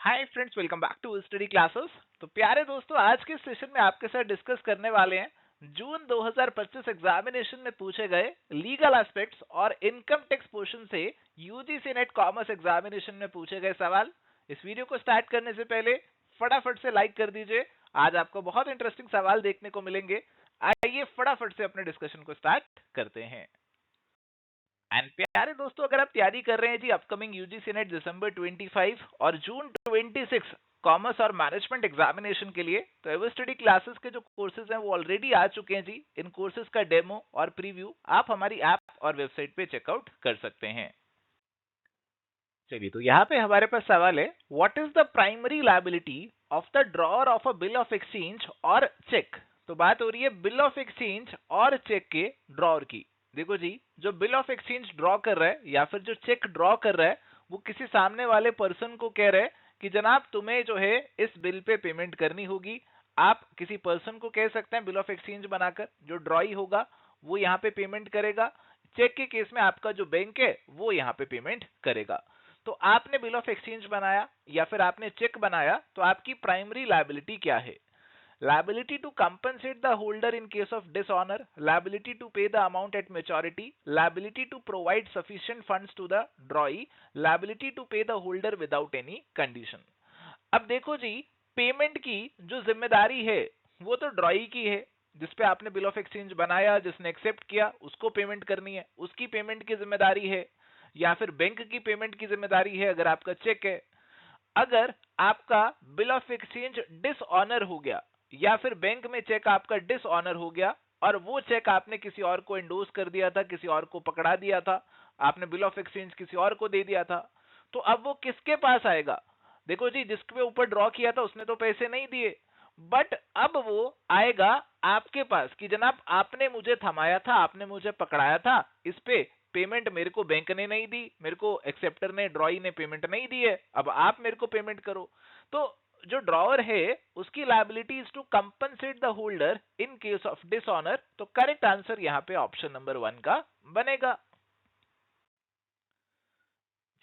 Hi friends, welcome back to study classes. तो प्यारे दोस्तों, आज के सेशन में आपके साथ डिस्कस करने वाले हैं जून 2025 एग्जामिनेशन में पूछे गए लीगल एस्पेक्ट्स और इनकम टैक्स पोर्शन से यूजीसी नेट कॉमर्स एग्जामिनेशन में पूछे गए सवाल। इस वीडियो को स्टार्ट करने से पहले फटाफट से लाइक कर दीजिए। आज आपको बहुत इंटरेस्टिंग सवाल देखने को मिलेंगे। आइए फटाफट से अपने डिस्कशन को स्टार्ट करते हैं। एंड प्यारे दोस्तों, अगर आप तैयारी कर रहे हैं जी अपकमिंग यूजीसी नेट दिसंबर 25 और जून 26 कॉमर्स और मैनेजमेंट एग्जामिनेशन के लिए, तो एवर स्टडी क्लासेस के जो कोर्सेज हैं वो ऑलरेडी आ चुके हैं जी। इन कोर्सेज का डेमो और प्रीव्यू आप हमारी ऐप और वेबसाइट पे चेकआउट कर सकते हैं। चलिए, तो यहाँ पे हमारे पास सवाल है, what is the primary liability of the drawer of a bill of exchange और चेक। तो बात हो रही है बिल ऑफ एक्सचेंज और चेक के ड्रॉअर की। देखो जी, जो बिल ऑफ एक्सचेंज ड्रॉ कर रहा है या फिर जो चेक ड्रॉ कर रहा है, वो किसी सामने वाले पर्सन को कह रहा है कि जनाब तुम्हें जो है इस बिल पे पेमेंट करनी होगी। आप किसी पर्सन को कह सकते हैं बिल ऑफ एक्सचेंज बनाकर, जो ड्रॉई होगा वो यहाँ पे पेमेंट करेगा। चेक के केस में आपका जो बैंक है वो यहाँ पे पेमेंट करेगा। तो आपने बिल ऑफ एक्सचेंज बनाया या फिर आपने चेक बनाया, तो आपकी प्राइमरी लायबिलिटी क्या है? Liability to compensate the holder in case of dishonour, liability to pay the amount at maturity, liability to provide sufficient funds to the drawee, liability to pay the holder without any condition. अब देखो जी, payment की जो जिम्मेदारी है वो तो ड्रॉई की है। जिसपे आपने बिल ऑफ एक्सचेंज बनाया, जिसने एक्सेप्ट किया, उसको पेमेंट करनी है, उसकी पेमेंट की जिम्मेदारी है। या फिर बैंक की पेमेंट की जिम्मेदारी है अगर आपका चेक है। अगर आपका बिल ऑफ एक्सचेंज डिसऑनर हो गया या फिर बैंक में चेक आपका डिसऑनर हो गया और वो चेक आपने किसी और को एंडोर्स कर दिया था, किसी और को पकड़ा दिया था, आपने बिल ऑफ एक्सचेंज किसी और को दे दिया था, तो अब वो किसके पास आएगा? देखो जी, जिसके ऊपर ड्रॉ किया था उसने तो पैसे नहीं दिए, बट अब वो आएगा आपके पास कि जनाब आपने मुझे थमाया था, आपने मुझे पकड़ाया था, इस पे पेमेंट मेरे को बैंक ने नहीं दी, मेरे को एक्सेप्टर ने, ड्रॉई ने पेमेंट नहीं दी है, अब आप मेरे को पेमेंट करो। तो जो ड्रॉअर है उसकी liability is to compensate the holder in case of dishonour. तो करेक्ट आंसर यहाँ पे ऑप्शन नंबर 1 का बनेगा।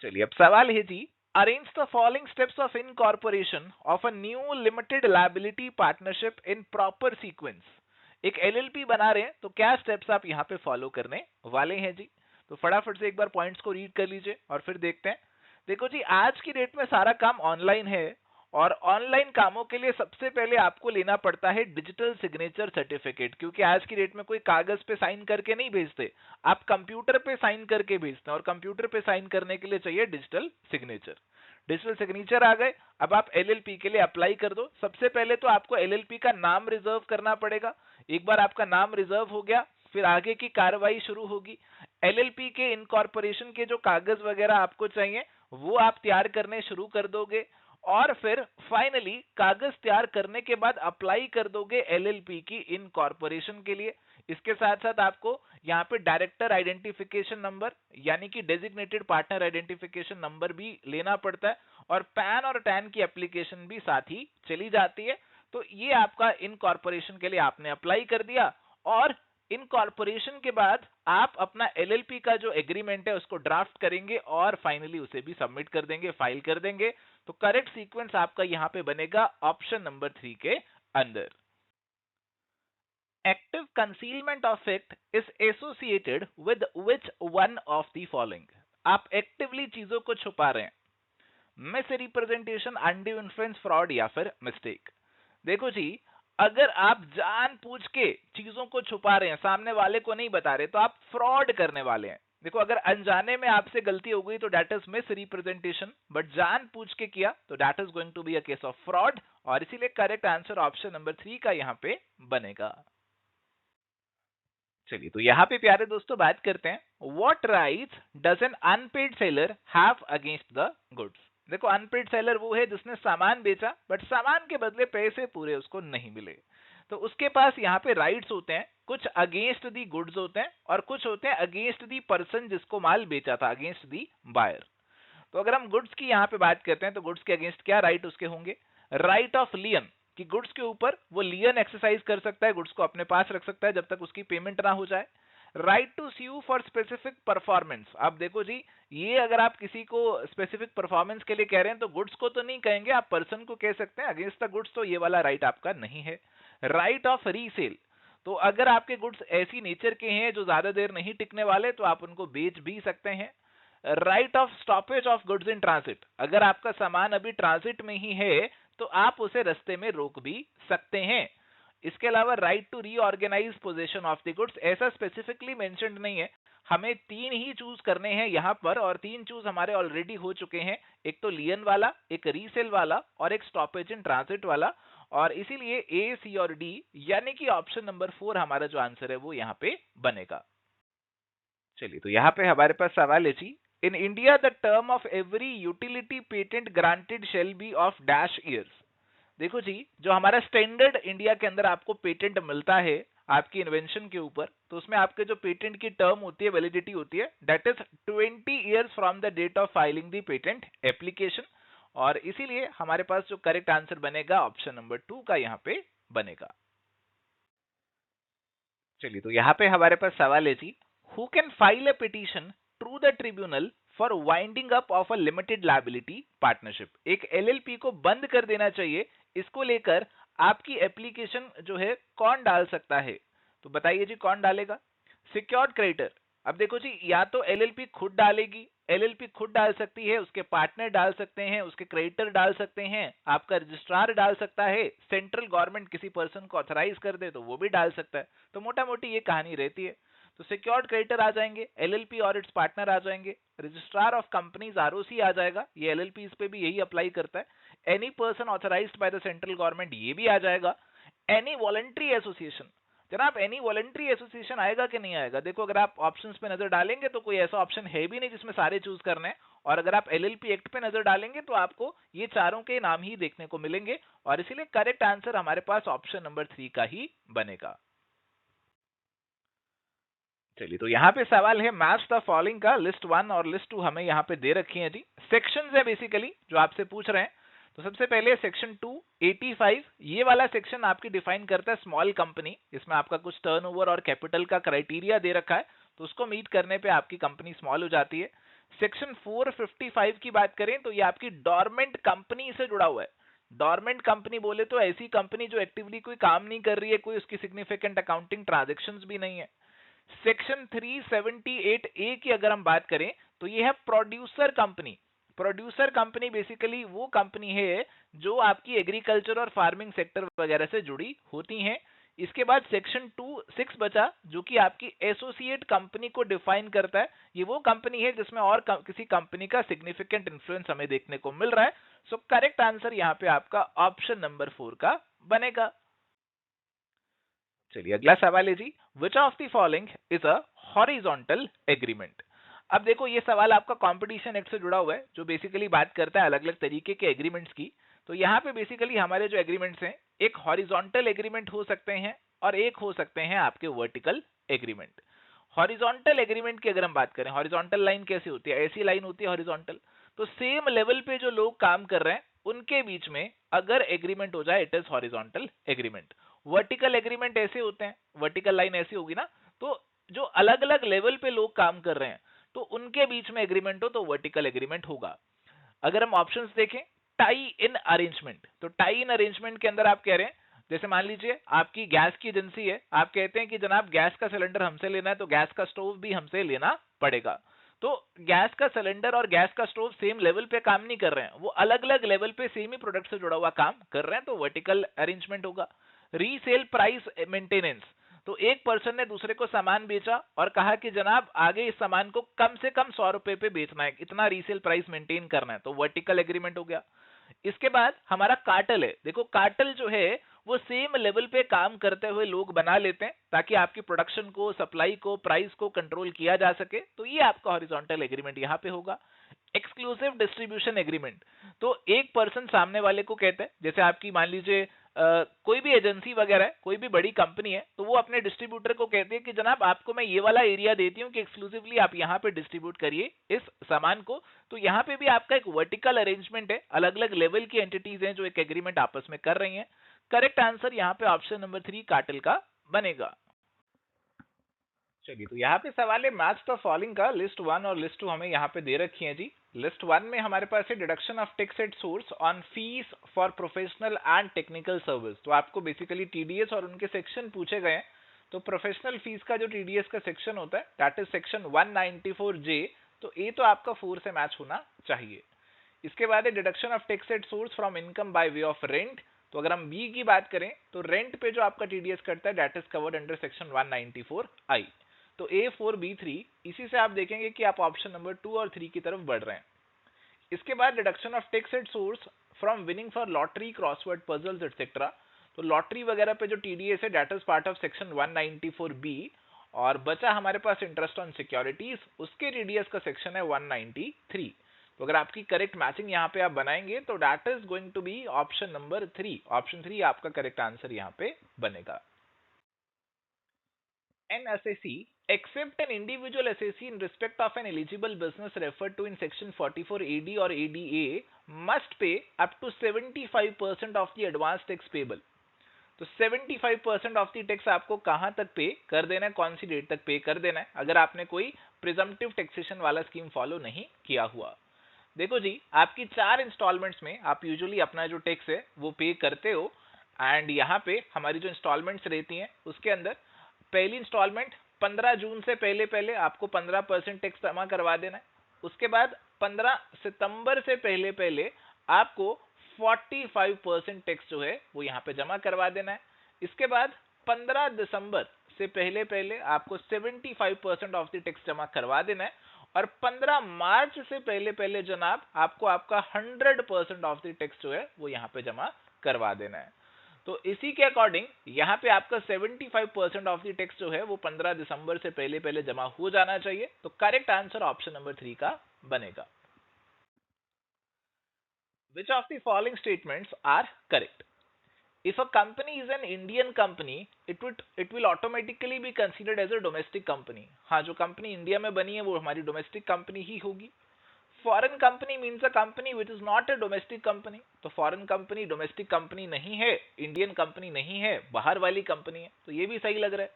चलिए, अब सवाल है जी, arrange the following steps of incorporation of a new limited liability partnership in proper sequence. एक एलएलपी बना रहे हैं, तो क्या स्टेप्स आप यहाँ पे फॉलो करने वाले हैं जी? तो फटाफट से एक बार पॉइंट्स को रीड कर लीजिए और फिर देखते हैं। देखो जी, आज की डेट में सारा काम ऑनलाइन है और ऑनलाइन कामों के लिए सबसे पहले आपको लेना पड़ता है डिजिटल सिग्नेचर सर्टिफिकेट, क्योंकि आज की डेट में कोई कागज पे साइन करके नहीं भेजते, आप कंप्यूटर पे साइन करके भेजते हैं और कंप्यूटर पे साइन करने के लिए चाहिए डिजिटल सिग्नेचर। डिजिटल सिग्नेचर आ गए, अब आप एलएलपी के लिए अप्लाई कर दो। सबसे पहले तो आपको एलएलपी का नाम रिजर्व करना पड़ेगा। एक बार आपका नाम रिजर्व हो गया, फिर आगे की कार्रवाई शुरू होगी। एलएलपी के इनकॉर्पोरेशन के जो कागज वगैरह आपको चाहिए वो आप तैयार करने शुरू कर दोगे और फिर फाइनली कागज तैयार करने के बाद अप्लाई कर दोगे एलएलपी की इनकॉर्पोरेशन के लिए। इसके साथ साथ आपको यहाँ पे डायरेक्टर आइडेंटिफिकेशन नंबर यानी कि डेजिग्नेटेड पार्टनर आइडेंटिफिकेशन नंबर भी लेना पड़ता है और पैन और टैन की एप्लीकेशन भी साथ ही चली जाती है। तो ये आपका इनकॉर्पोरेशन के लिए आपने अप्लाई कर दिया और इनकॉर्पोरेशन के बाद आप अपना एलएलपी का जो एग्रीमेंट है उसको ड्राफ्ट करेंगे और फाइनली उसे भी सबमिट कर देंगे, फाइल कर देंगे। तो करेक्ट सीक्वेंस आपका यहां पे बनेगा ऑप्शन नंबर 3 के अंदर। Active concealment of act is associated with which one of the following. आप एक्टिवली चीजों को छुपा रहे हैं, miss representation, undue influence, fraud या फिर मिस्टेक। देखो जी, अगर आप जानबूझ के चीजों को छुपा रहे हैं, सामने वाले को नहीं बता रहे, तो आप फ्रॉड करने वाले हैं। देखो, अगर अनजाने में आपसे गलती हो गई तो that is misrepresentation, but जानबूझ के किया तो that is going to be a case of fraud. और इसीलिए करेक्ट आंसर ऑप्शन नंबर 3 का यहां पे बनेगा। चलिए, तो यहाँ पे प्यारे दोस्तों बात करते हैं, what rights does an unpaid seller have against the goods. देखो, अनपेड सेलर वो है जिसने सामान बेचा बट सामान के बदले पैसे पूरे उसको नहीं मिले। तो उसके पास यहाँ पे राइट्स होते हैं, कुछ अगेंस्ट दी गुड्स होते हैं और कुछ होते हैं अगेंस्ट दी पर्सन जिसको माल बेचा था, अगेंस्ट दी बायर। तो अगर हम गुड्स की यहाँ पे बात करते हैं तो गुड्स के अगेंस्ट क्या राइट उसके होंगे? राइट ऑफ लियन, कि गुड्स के ऊपर वो लियन एक्सरसाइज कर सकता है, गुड्स को अपने पास रख सकता है जब तक उसकी पेमेंट ना हो जाए। Right to sue for specific performance, अब देखो जी, ये अगर आप किसी को स्पेसिफिक परफॉर्मेंस के लिए कह रहे हैं तो गुड्स को तो नहीं कहेंगे, आप पर्सन को कह सकते हैं अगेंस्ट द गुड्स, तो ये वाला राइट आपका नहीं है। राइट ऑफ रीसेल, तो अगर आपके गुड्स ऐसी नेचर के हैं जो ज्यादा देर नहीं टिकने वाले तो आप उनको बेच भी सकते हैं। Right of stoppage of goods in transit, अगर आपका सामान अभी ट्रांसिट में ही है तो आप उसे रास्ते में रोक भी सकते हैं। इसके अलावा right to reorganise position of the goods, ऐसा स्पेसिफिकली मेंशन्ड नहीं है, हमें तीन ही चूज करने हैं यहां पर, और तीन चूज हमारे ऑलरेडी हो चुके हैं, एक तो लियन वाला, एक रीसेल वाला और एक स्टॉपेज इन ट्रांसिट वाला, और इसीलिए ए, सी और डी यानी कि ऑप्शन नंबर 4 हमारा जो आंसर है वो यहाँ पे बनेगा। चलिए, तो यहाँ पे हमारे पास सवाल है जी, in India the term of every utility patent granted shall be of dash years. देखो जी, जो हमारा स्टैंडर्ड इंडिया के अंदर आपको पेटेंट मिलता है आपकी इन्वेंशन के ऊपर, तो उसमें आपके जो पेटेंट की टर्म होती है, वैलिडिटी होती है, that is 20 years from the date of filing the patent application, और इसीलिए हमारे पास जो करेक्ट आंसर बनेगा ऑप्शन नंबर 2 का यहाँ पे बनेगा। चलिए, तो यहाँ पे हमारे पास सवाल है जी, who can file a petition through the tribunal for winding up of a limited liability partnership, एक एलएलपी को बंद कर देना चाहिए, इसको लेकर आपकी एप्लीकेशन जो है कौन डाल सकता है, तो बताइए जी कौन डालेगा। सिक्योर्ड क्रेडिटर, अब देखो जी, या तो एलएलपी खुद डालेगी, एलएलपी खुद डाल सकती है, उसके पार्टनर डाल सकते हैं, उसके क्रेडिटर डाल सकते हैं, आपका रजिस्ट्रार डाल सकता है, सेंट्रल गवर्नमेंट किसी पर्सन को ऑथराइज कर दे तो वो भी डाल सकता है, तो मोटा मोटी ये कहानी रहती है। तो सिक्योर्ड क्रेडिटर आ जाएंगे, एलएलपी और इट्स पार्टनर आ जाएंगे, रजिस्ट्रार ऑफ कंपनीज आरओसी आ जाएगा, ये एलएलपी पे भी यही अप्लाई करता है, any person authorised by the central government ये भी आ जाएगा, एनी वॉलंटरी एसोसिएशन, जनाब एनी वॉलंटरी एसोसिएशन आएगा कि नहीं आएगा, देखो अगर आप ऑप्शंस पे नजर डालेंगे तो कोई ऐसा ऑप्शन है भी नहीं जिसमें सारे चूज करने हैं, और अगर आप एलएलपी एक्ट पे नजर डालेंगे तो आपको ये चारों के नाम ही देखने को मिलेंगे, और इसीलिए करेक्ट आंसर हमारे पास ऑप्शन नंबर 3 का ही बनेगा। चलिए, तो यहाँ पे सवाल है मैच द फॉलोइंग का, लिस्ट 1 और लिस्ट 2 हमें यहाँ पे दे रखी है जी, सेक्शंस है बेसिकली जो आपसे पूछ रहे हैं। तो सबसे पहले सेक्शन 285, ये वाला सेक्शन आपकी डिफाइन करता है स्मॉल कंपनी, इसमें आपका कुछ टर्नओवर और कैपिटल का क्राइटेरिया दे रखा है, तो उसको मीट करने पे आपकी कंपनी स्मॉल हो जाती है। सेक्शन 455 की बात करें तो ये आपकी डॉर्मेंट कंपनी से जुड़ा हुआ है। डॉर्मेंट कंपनी बोले तो ऐसी कंपनी जो एक्टिवली कोई काम नहीं कर रही है, कोई उसकी सिग्निफिकेंट अकाउंटिंग ट्रांजेक्शंस भी नहीं है। सेक्शन 378 ए की अगर हम बात करें तो ये है producer company. Producer company basically वो कंपनी है जो आपकी एग्रीकल्चर और फार्मिंग सेक्टर वगैरह से जुड़ी होती हैं। इसके बाद सेक्शन 26 बचा जो कि आपकी एसोसिएट कंपनी को डिफाइन करता है, ये वो कंपनी है जिसमें और किसी कंपनी का सिग्निफिकेंट इन्फ्लुएंस हमें देखने को मिल रहा है। सो करेक्ट आंसर यहाँ पे आपका ऑप्शन नंबर 4 का बनेगा। चलिए, अगला सवाल है जी, which of the following is a horizontal agreement. अब देखो ये सवाल आपका कंपटीशन एक्ट से जुड़ा हुआ है जो बेसिकली बात करता है अलग अलग तरीके के एग्रीमेंट्स की। तो यहाँ पे बेसिकली हमारे जो एग्रीमेंट्स हैं, एक हॉरिजॉन्टल एग्रीमेंट हो सकते हैं और एक हो सकते हैं आपके वर्टिकल एग्रीमेंट। हॉरिजॉन्टल एग्रीमेंट की अगर हम बात करें, हॉरिजॉन्टल लाइन कैसी होती है, ऐसी लाइन होती है हॉरिजॉन्टल, तो सेम लेवल पे जो लोग काम कर रहे हैं उनके बीच में अगर एग्रीमेंट हो जाए it is horizontal agreement. Vertical agreement ऐसे होते हैं, वर्टिकल लाइन ऐसी होगी ना, तो जो अलग अलग लेवल पे लोग काम कर रहे हैं तो उनके बीच में एग्रीमेंट हो तो वर्टिकल एग्रीमेंट होगा। अगर हम ऑप्शंस देखें, टाई इन अरेंजमेंट, तो टाई इन अरेंजमेंट के अंदर आप कह रहे हैं, जैसे मान लीजिए आपकी गैस की एजेंसी है, आप कहते हैं कि जनाब गैस का सिलेंडर हमसे लेना है तो गैस का स्टोव भी हमसे लेना पड़ेगा। तो गैस का सिलेंडर और गैस का स्टोव सेम लेवल पे काम नहीं कर रहे हैं, वो अलग अलग लेवल पे सेम ही प्रोडक्ट से जुड़ा हुआ काम कर रहे हैं, तो वर्टिकल अरेंजमेंट होगा। रीसेल प्राइस मेंटेनेंस, तो एक पर्सन ने दूसरे को सामान बेचा और कहा कि जनाब आगे इस सामान को कम से कम 100 रुपए पे बेचना है, इतना रीसेल प्राइस मेंटेन करना है, तो वर्टिकल एग्रीमेंट हो गया। इसके बाद हमारा कार्टेल है, देखो कार्टेल जो है वो सेम लेवल पे काम करते हुए लोग बना लेते हैं ताकि आपकी प्रोडक्शन को, सप्लाई को, प्राइस को कंट्रोल किया जा सके, तो ये आपका हॉरिजॉन्टल एग्रीमेंट यहाँ पे होगा। एक्सक्लूसिव डिस्ट्रीब्यूशन एग्रीमेंट, तो एक पर्सन सामने वाले को कहते हैं, जैसे आपकी मान लीजिए कोई भी एजेंसी वगैरह है, कोई भी बड़ी कंपनी है, तो वो अपने डिस्ट्रीब्यूटर को कहती है कि जनाब आपको मैं ये वाला एरिया देती हूँ कि एक्सक्लूसिवली आप यहाँ पे डिस्ट्रीब्यूट करिए इस सामान को। तो यहाँ पे भी आपका एक वर्टिकल अरेंजमेंट है, अलग अलग लेवल की एंटिटीज हैं जो एक एग्रीमेंट आपस में कर रही हैं। करेक्ट आंसर यहाँ पे ऑप्शन नंबर 3 कार्टेल का बनेगा। चलिए, तो यहाँ पे सवाल है मैच द फॉलोइंग का। लिस्ट 1 और लिस्ट 2 हमें यहाँ पे दे रखी है जी। लिस्ट 1 में हमारे पास है deduction of tax at source on fees for professional and technical service. तो आपको बेसिकली टीडीएस और उनके सेक्शन पूछे गए हैं। तो प्रोफेशनल फीस का जो टीडीएस का सेक्शन होता है दैट इज सेक्शन 194J। तो ए तो आपका 4 से मैच होना चाहिए। इसके बाद है deduction of tax at source from income by way of rent. तो अगर हम बी की बात करें तो रेंट पे जो आपका टीडीएस करता है that is covered under section 194I। तो A4B3 इसी से आप देखेंगे कि आप ऑप्शन नंबर 2 और 3 की तरफ बढ़ रहे हैं। इसके बाद deduction of tax at source from winning for lottery, crossword puzzles etcetera. तो लॉटरी वगैरह पे जो टीडीएस है that is part of section 194B। और बचा हमारे पास इंटरेस्ट ऑन सिक्योरिटीज, उसके टीडीएस का सेक्शन है 193। तो अगर आपकी करेक्ट मैचिंग यहाँ पे आप बनाएंगे तो that is going to be option number 3। Option 3 आपका करेक्ट आंसर यहाँ पे बनेगा। An assessee, except an individual assessee in respect of an eligible business referred to in section 44AD or ADA, must pay up to 75% of the advance tax payable। तो 75% of the tax आपको कहां तक पे कर देना है, कौन सी date तक पे कर देना है, अगर आपने कोई प्रिजम्पटिव टैक्सेशन वाला स्कीम फॉलो नहीं किया हुआ। देखो जी, आपकी 4 इंस्टॉलमेंट्स में आप यूजुअली अपना जो टैक्स है वो पे करते हो। एंड यहाँ पे हमारी जो इंस्टॉलमेंट्स रहती हैं उसके अंदर पहली इंस्टॉलमेंट 15 जून से पहले पहले आपको 15% टैक्स जमा करवा देना है। उसके बाद 15 सितंबर से पहले पहले आपको 45% टैक्स जो है वो यहाँ पे जमा करवा देना है। इसके बाद 15 दिसंबर से पहले पहले आपको 75% ऑफ द टैक्स जमा करवा देना है। और 15 मार्च से पहले पहले जनाब आपको आपका 100% ऑफ द टैक्स जो है वो यहाँ पे जमा करवा देना है। तो इसी के अकॉर्डिंग यहाँ पे आपका 75% ऑफ द टैक्स जो है वो 15 दिसंबर से पहले पहले जमा हो जाना चाहिए। तो करेक्ट आंसर ऑप्शन नंबर 3 का बनेगा। Which of the following statements are correct? If a company is an Indian company, it will automatically be considered as a domestic company। हाँ, जो कंपनी इंडिया में बनी है वो हमारी डोमेस्टिक कंपनी ही होगी। Foreign company means a company which is not a domestic company. तो foreign company domestic company नहीं है, इंडियन कंपनी नहीं है, बाहर वाली कंपनी है। तो ये भी सही लग रहा है।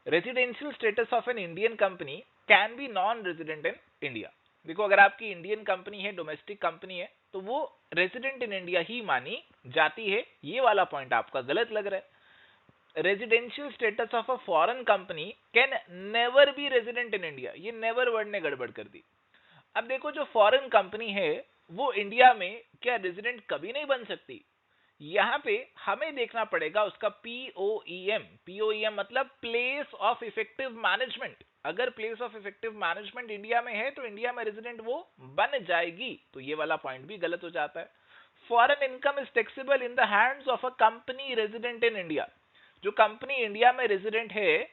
Residential status of an Indian company can be non resident in India. देखो, अगर आपकी इंडियन कंपनी है, डोमेस्टिक कंपनी है, तो वो रेजिडेंट इन इंडिया ही मानी जाती है। ये वाला पॉइंट आपका गलत लग रहा है। Residential status of a foreign company can never be resident in India. ये नेवर वर्ड ने गड़बड़ कर दी। अब देखो, जो फॉरेन कंपनी है वो इंडिया में क्या रेजिडेंट कभी नहीं बन सकती। यहां पे हमें देखना पड़ेगा उसका पीओईएम। पीओईएम मतलब प्लेस ऑफ इफेक्टिव मैनेजमेंट। अगर place of effective management India में है तो इंडिया में रेजिडेंट वो बन जाएगी। तो ये वाला पॉइंट भी गलत हो जाता है। Foreign income is taxable in the hands of a company resident in India. जो कंपनी इंडिया में रेजिडेंट है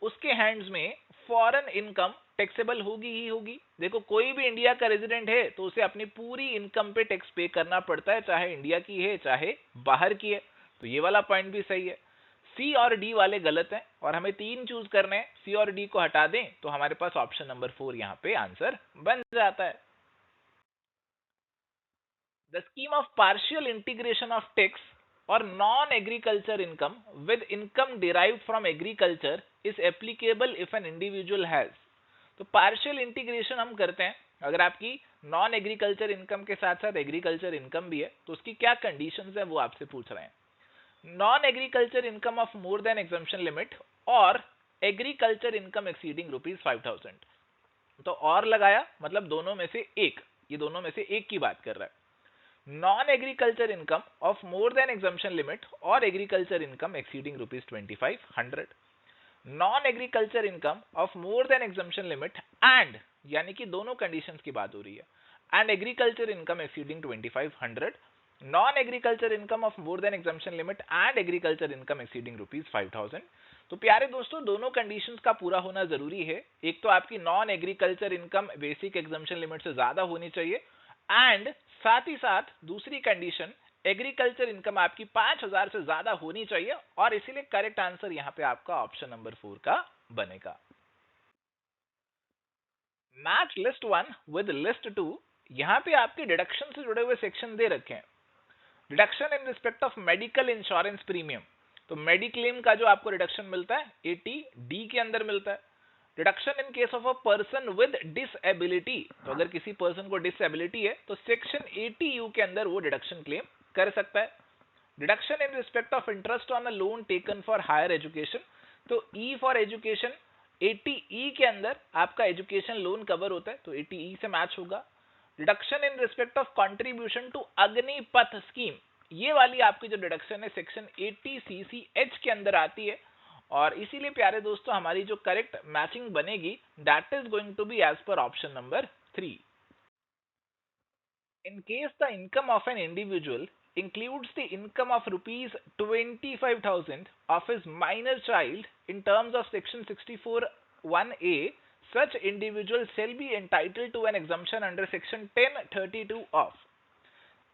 उसके हैंड्स में फॉरेन इनकम टैक्सेबल होगी ही होगी। देखो, कोई भी इंडिया का रेजिडेंट है तो उसे अपनी पूरी इनकम पे टैक्स पे करना पड़ता है, चाहे इंडिया की है चाहे बाहर की है। तो ये वाला पॉइंट भी सही है। सी और डी वाले गलत हैं और हमें 3 चूज करने हैं। सी और डी को हटा दें तो हमारे पास ऑप्शन नंबर 4 यहाँ पे आंसर बन जाता है। The scheme of partial integration of tax और non agriculture income with income derived from agriculture is applicable if an individual has. तो पार्शियल इंटीग्रेशन हम करते हैं अगर आपकी नॉन एग्रीकल्चर इनकम के साथ साथ एग्रीकल्चर इनकम भी है, तो उसकी क्या कंडीशंस है वो आपसे पूछ रहे हैं। Non agriculture income of more than exemption limit और एग्रीकल्चर इनकम एक्सीडिंग ₹5,000। तो और लगाया मतलब दोनों में से एक, ये दोनों में से एक की बात कर रहा है। Non agriculture income of more than exemption limit और agriculture income exceeding ₹2,500। Non agriculture income of more than exemption limit and, यानी कि दोनों कंडीशंस की बात हो रही है, and agriculture income exceeding 2500। Non agriculture income of more than exemption limit and agriculture income exceeding ₹5,000। तो प्यारे दोस्तों, दोनों कंडीशंस का पूरा होना जरूरी है। एक तो आपकी non agriculture income basic exemption limit से ज्यादा होनी चाहिए, एंड साथ ही साथ दूसरी कंडीशन एग्रीकल्चर इनकम आपकी 5,000 से ज्यादा होनी चाहिए। और इसीलिए करेक्ट आंसर यहां पे आपका ऑप्शन नंबर 4 का बनेगा। Match list 1 with list 2। यहां पे आपके डिडक्शन से जुड़े हुए सेक्शन दे रखे हैं। Deduction in respect of medical insurance premium. तो मेडिक्लेम का जो आपको रिडक्शन मिलता है 80D के अंदर मिलता है। Deduction in case of a person with disability, तो अगर किसी पर्सन को डिसएबिलिटी है तो सेक्शन 80U के अंदर वो डिडक्शन क्लेम कर सकता है। Deduction in respect of interest on a loan taken for higher education, तो ई फॉर एजुकेशन 80E के अंदर आपका एजुकेशन लोन कवर होता है, तो 80E से मैच होगा। Deduction in respect of contribution to Agnipath scheme, ये वाली आपकी जो डिडक्शन है सेक्शन 80CCH के अंदर आती है, और इसीलिए प्यारे दोस्तों हमारी जो करेक्ट मैचिंग बनेगी that is going to be as पर option number 3। In case the income of an individual includes the income of rupees 25,000 of his minor child in terms of section 64(1)(a, such individual shall be entitled to an exemption under section 1032 of।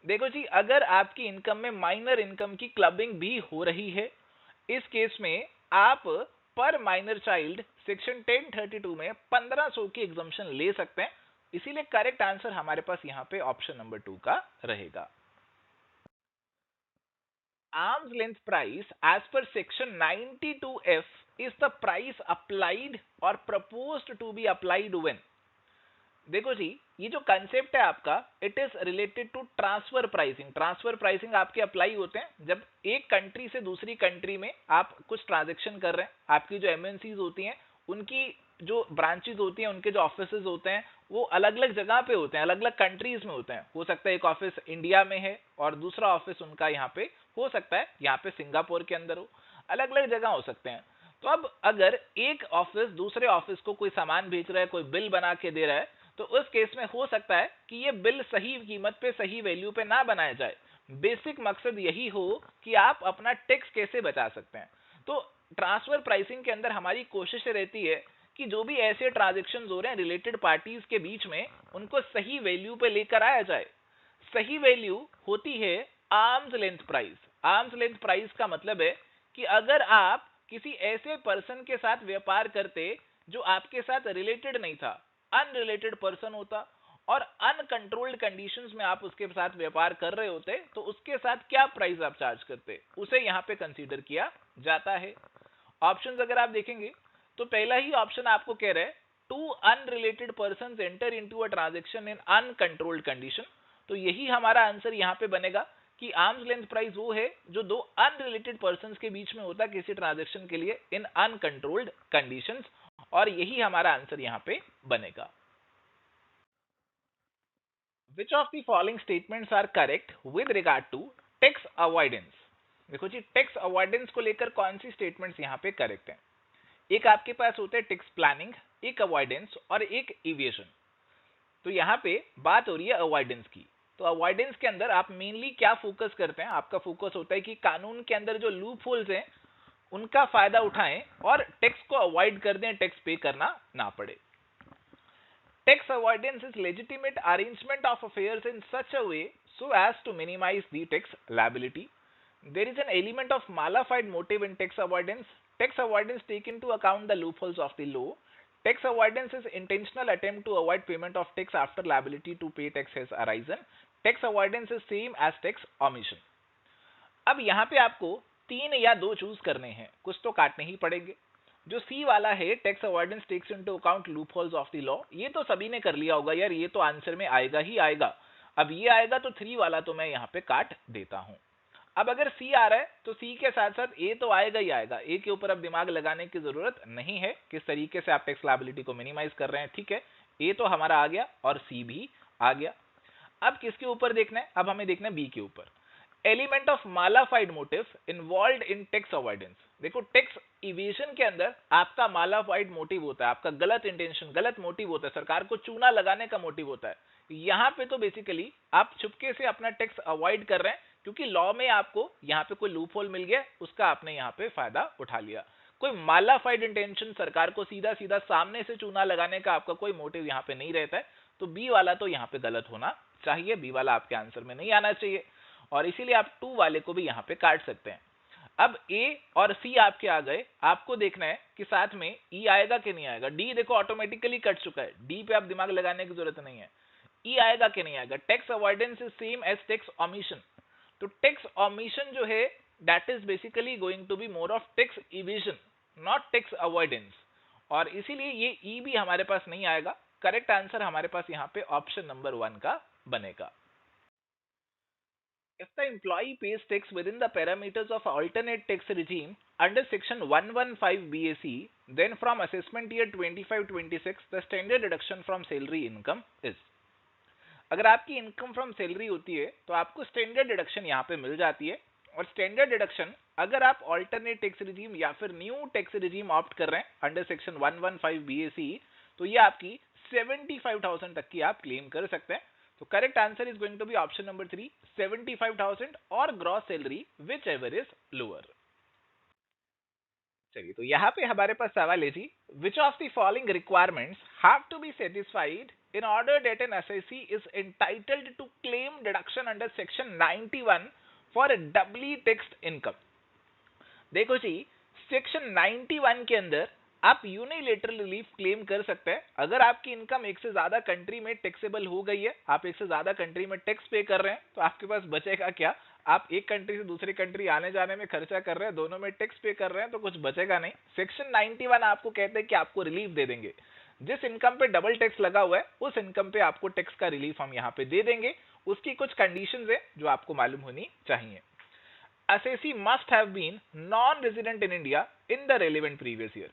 देखो जी, अगर आपकी income में minor income की clubbing भी हो रही है, इस केस में आप पर माइनर चाइल्ड सेक्शन 1032 में 1500 की एग्जम्पशन ले सकते हैं, इसीलिए करेक्ट आंसर हमारे पास यहां पे ऑप्शन नंबर 2 का रहेगा। Arm's length price as per section 92F is the price applied or proposed to be applied when. देखो जी, ये जो कंसेप्ट है आपका, it is related to transfer pricing. Transfer pricing आपके अप्लाई होते हैं जब एक कंट्री से दूसरी कंट्री में आप कुछ ट्रांजेक्शन कर रहे हैं। आपकी जो एमएनसीज होती हैं, उनकी जो ब्रांचेस होती हैं, उनके जो ऑफिसेज होते हैं, वो अलग अलग जगह पे होते हैं, अलग अलग कंट्रीज में होते हैं। हो सकता है एक ऑफिस इंडिया में है और दूसरा ऑफिस उनका यहाँ पे हो सकता है यहाँ पे सिंगापुर के अंदर हो, अलग अलग जगह हो सकते हैं। तो अब अगर एक ऑफिस दूसरे ऑफिस को कोई सामान बेच रहा है, कोई बिल बना के दे रहा है, तो उस केस में हो सकता है कि ये बिल सही कीमत पे सही वैल्यू पे ना बनाया जाए। बेसिक मकसद यही हो कि आप अपना टैक्स कैसे बचा सकते हैं। तो ट्रांसफर प्राइसिंग के अंदर हमारी कोशिश रहती है कि जो भी ऐसे ट्रांजेक्शन हो रहे हैं रिलेटेड पार्टीज के बीच में, उनको सही वैल्यू पे लेकर आया जाए। सही वैल्यू होती है arms length price. Arms length price का मतलब है कि अगर आप किसी ऐसे पर्सन के साथ व्यापार करते जो आपके साथ रिलेटेड नहीं था, अनरिलेटेड पर्सन होता, और अनकंट्रोल्ड कंडीशंस में आप उसके साथ व्यापार कर रहे होते, तो उसके साथ क्या प्राइस आप चार्ज करते, उसे यहां पे कंसीडर किया जाता है। ऑप्शंस अगर आप देखेंगे तो पहला ही ऑप्शन आपको कह रहा है to unrelated persons enter into a transaction in uncontrolled condition, तो यही हमारा आंसर यहां पे बनेगा कि आर्म्स लेंथ प्राइस वो है जो दो अनरिलेटेड पर्संस के बीच में होता है किसी ट्रांजैक्शन के लिए इन अनकंट्रोल्ड कंडीशंस, और यही हमारा आंसर यहां पे बनेगा। Which of the following statements are correct with regard to tax avoidance? देखो जी, टैक्स अवॉइडेंस को लेकर कौन सी स्टेटमेंट्स यहाँ पे करेक्ट हैं। एक आपके पास होते हैं टैक्स प्लानिंग, एक अवॉइडेंस और एक इवेशन। तो यहाँ पे बात हो रही है अवॉइडेंस की। तो अवॉइडेंस के अंदर आप मेनली क्या फोकस करते हैं, आपका फोकस होता है कि कानून के अंदर जो लूप होल्स हैं उनका फायदा उठाएं और टैक्स को अवॉइड कर दें, टैक्स पे करना ना पड़े। Tax avoidance is legitimate arrangement of affairs in such a way so as to minimize the tax liability. There is an element of mala fide motive in tax avoidance. Tax avoidance take into account the loopholes of the law. Tax avoidance is intentional attempt to avoid payment of tax after liability to pay tax has arisen. Tax avoidance is same as tax omission. अब यहाँ पे आपको 3 या 2 choose करने हैं, कुछ तो काटने ही पड़ेंगे। जो सी वाला है tax avoidance takes into account loopholes of the law, ये तो सभी ने कर लिया होगा यार, ये तो आंसर में आएगा ही आएगा। अब ये आएगा तो 3 वाला तो मैं यहाँ पे काट देता हूं। अब अगर सी आ रहा है तो सी के साथ साथ ए तो आएगा ही आएगा। ए के ऊपर अब दिमाग लगाने की जरूरत नहीं है, किस तरीके से आप टैक्स लायबिलिटी को मिनिमाइज कर रहे हैं, ठीक है। ए तो हमारा आ गया और सी भी आ गया। अब किसके ऊपर देखना है, अब हमें देखना है बी के ऊपर। Element of mala fide motive involve in tax avoidance. देखो, टैक्स इवेशन के अंदर आपका मालाफाइड मोटिव होता है, आपका गलत इंटेंशन, गलत मोटिव होता है, सरकार को चूना लगाने का मोटिव होता है। यहाँ पे तो बेसिकली आप चुपके से अपना टैक्स अवॉइड कर रहे हैं क्योंकि लॉ में आपको यहाँ पे कोई लूप होल मिल गया, उसका आपने यहाँ पे फायदा उठा लिया। कोई मालाफाइड इंटेंशन, सरकार को सीधा सीधा सामने से चूना लगाने का आपका कोई मोटिव यहाँ पे नहीं रहता है। तो बी वाला तो यहाँ पे गलत होना चाहिए, बी वाला आपके आंसर में नहीं आना चाहिए, और इसीलिए आप 2 वाले को भी यहाँ पे काट सकते हैं। अब ए और सी आपके आ गए, आपको देखना है कि साथ में ई आएगा कि नहीं आएगा। डी देखो ऑटोमेटिकली कट चुका है, डी पे आप दिमाग लगाने की जरूरत नहीं है। ई आएगा कि नहीं आएगा। Tax avoidance is same as tax omission. तो टैक्स ओमिशन जो है that is basically going to be more of tax evasion, not tax avoidance. और इसीलिए ये ई भी हमारे पास नहीं आएगा। करेक्ट आंसर हमारे पास यहाँ पे ऑप्शन नंबर 1 का बनेगा। If the employee pays tax within the parameters of alternate tax regime under section 115 BAC, then from assessment year 25-26 the standard deduction from salary income is। अगर आपकी इनकम फ्रॉम सैलरी होती है तो आपको standard deduction यहाँ पे मिल जाती है। और स्टैंडर्ड डिडक्शन अगर आप ऑल्टरनेट टैक्स रिजीम या फिर न्यू टैक्स रिजीम ऑप्ट कर रहे हैं अंडर सेक्शन 115 BAC, तो ये आपकी 75,000 तक की आप क्लेम कर सकते हैं। तो correct answer is going to be option number 3, 75,000 or gross salary whichever is lower. चलिए, तो यहाँ पे हमारे पास सवाल है जी, which of the following requirements have to be satisfied in order that an assessee is entitled to claim deduction under section 91 for a doubly taxed income। देखो जी, सेक्शन 91 के अंदर आप यूनिलेटरल रिलीफ क्लेम कर सकते हैं अगर आपकी इनकम एक से ज्यादा कंट्री में टैक्सेबल हो गई है, आप एक से ज्यादा कंट्री में टैक्स पे कर रहे हैं, तो आपके पास बचेगा क्या? आप एक कंट्री से दूसरी कंट्री आने जाने में खर्चा कर रहे हैं, दोनों में टैक्स पे कर रहे हैं, तो कुछ बचेगा नहीं। सेक्शन 91 आपको कहते हैं कि आपको रिलीफ दे देंगे। जिस इनकम पे डबल टैक्स लगा हुआ है उस इनकम पे आपको टैक्स का रिलीफ हम यहाँ पे दे देंगे। उसकी कुछ कंडीशंस है जो आपको मालूम होनी चाहिए। assessee must have been non-resident in India in the relevant previous year।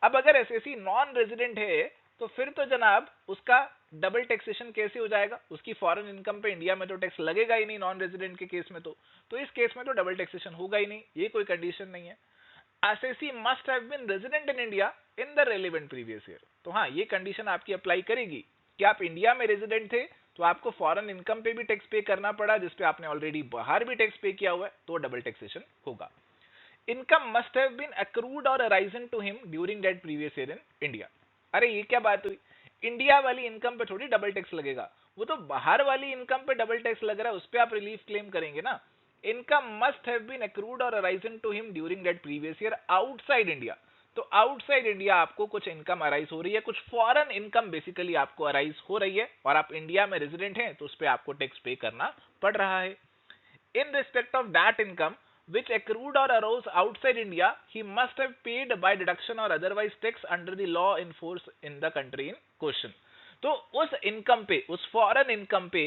अब अगर assessee नॉन रेजिडेंट है तो फिर तो जनाब उसका डबल टैक्सेशन कैसे हो जाएगा? उसकी फॉरेन इनकम पे इंडिया में तो टैक्स लगेगा ही नहीं नॉन रेजिडेंट के केस में, तो इस केस में तो डबल टैक्सेशन होगा ही नहीं, ये कोई कंडीशन नहीं है। assessee must have been resident in India in the relevant previous year, तो हाँ ये कंडीशन आपकी अप्लाई करेगी कि आप इंडिया में रेजिडेंट थे तो आपको फॉरेन इनकम पे भी टैक्स पे करना पड़ा जिसपे आपने ऑलरेडी बाहर भी टैक्स पे किया हुआ है, तो डबल टैक्सेशन होगा। Income must have been accrued or arisen to him during that previous year in India. अरे ये क्या बात हुई? इंडिया वाली इनकम पे थोड़ी डबल टैक्स लगेगा, वो तो बाहर वाली इनकम पे डबल टैक्स लग रहा है, उस पे आप रिलीफ क्लेम करेंगे ना। Income must have been accrued or arisen to him during that previous year outside India. तो आउटसाइड इंडिया आपको कुछ इनकम अराइज हो रही है, कुछ फॉरेन इनकम बेसिकली आपको अराइज हो रही है और आप इंडिया में रेजिडेंट हैं तो उस पर आपको टैक्स पे करना पड़ रहा है। इन respect of that income which accrued or arose outside India, he must have paid by deduction or otherwise tax under the law in force in the country in question। तो उस इनकम पे, उस foreign income पे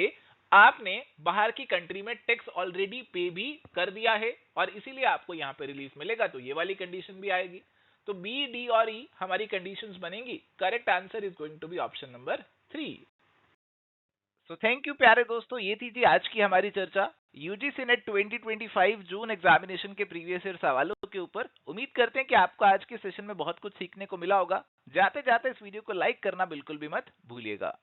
आपने बाहर की country में tax already पे भी कर दिया है और इसीलिए आपको यहाँ पे रिलीफ मिलेगा, तो ये वाली कंडीशन भी आएगी। तो बी, डी और ई हमारी कंडीशंस बनेंगी। Correct answer is going to be option number 3। So thank you प्यारे दोस्तों, ये थी आज की हमारी चर्चा यूजीसी नेट 2025 जून एग्जामिनेशन के प्रीवियस ईयर सवालों के ऊपर। उम्मीद करते हैं कि आपको आज के सेशन में बहुत कुछ सीखने को मिला होगा। जाते जाते इस वीडियो को लाइक करना बिल्कुल भी मत भूलिएगा।